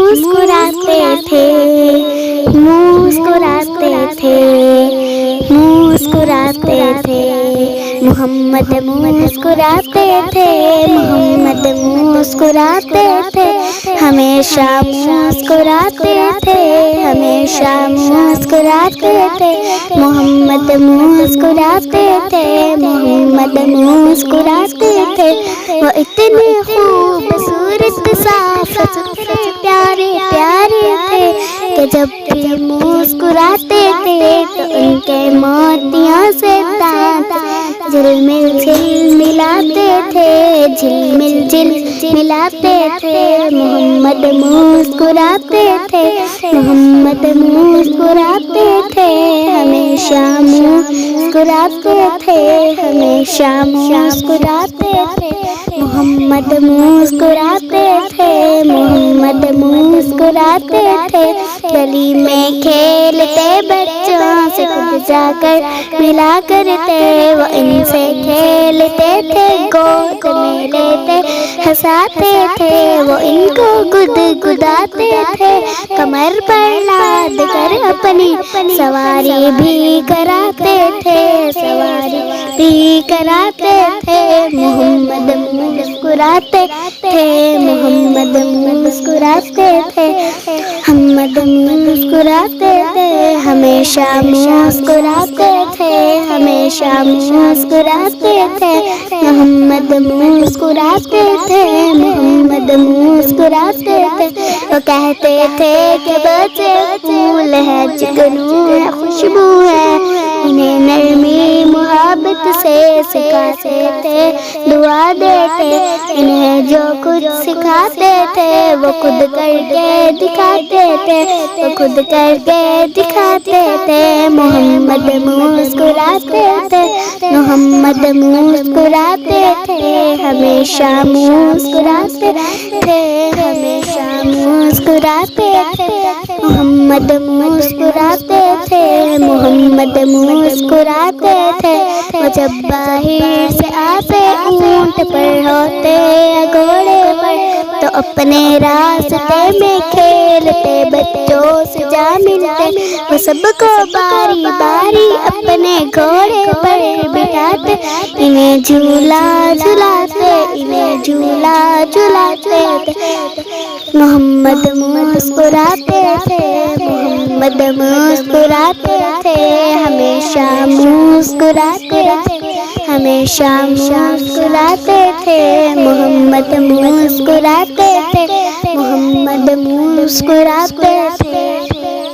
مسکراتے تھے، مسکراتے تھے، مسکراتے تھے، محمد مسکراتے تھے، محمد مسکراتے تھے، ہمیشہ مسکراتے تھے، ہمیشہ مسکراتے تھے، محمد مسکراتے تھے، محمد مسکراتے تھے، وہ اتنے خوبصورت صاف ستھرے پیارے پیارے تھے کہ جب بھی مسکراتے تھے تو ان کے موتیوں سے دانت جھلمل جھلملاتے تھے، جھلمل جھلملاتے تھے، محمد مسکراتے تھے، محمد مسکراتے تھے، ہمیشہ مسکراتے تھے، ہمیشہ مسکراتے تھے، محمد مسکراتے تھے، محمد مسکراتے تھے، گلی میں کھیلتے بچوں سے خود جا کر ملا کرتے، وہ ان سے کھیلتے تھے، گود میں لیتے ہنساتے تھے، وہ ان کو گدگداتے تھے، کمر پر لاد کر اپنی سواری بھی کراتے تھے، سواری بھی کراتے تھے، محمد مسکراتے تھے، محمد مسکراتے تھے، محمد مسکراتے تھے، ہمیشہ مسکراتے تھے، ہمیشہ مسکراتے تھے، محمد مسکراتے تھے، محمد مسکراتے تھے، وہ کہتے تھے کہ بچے پھول ہے، چکنوں ہے، خوشبو ہے، انہیں نرمی محبت سے سکھاتے تھے، دعا دیتے، انہیں جو کچھ سکھاتے تھے وہ خود کر کے دکھاتے تھے، وہ خود کر کے دکھاتے تھے، محمد مسکراتے تھے، محمد مسکراتے تھے، ہمیشہ مسکراتے تھے، ہمیشہ مسکراتے تھے، محمد مسکراتے تھے، محمد مسکراتے تھے، وہ جب باہر سے آتے اونٹ پر ہوتے گھوڑے پر تو اپنے راستے میں کھیلتے بچوں سے جا ملتے، وہ سب کو باری باری اپنے گھوڑے پر بٹھاتے، انہیں جھولا جھلاتے، انہیں جھولا جھلاتے تھے، محمد مسکراتے تھے، محمد مسکراتے تھے، ہمیشہ مسکراتے تھے، ہمیشہ مسکراتے تھے، محمد مسکراتے تھے، محمد مسکراتے تھے۔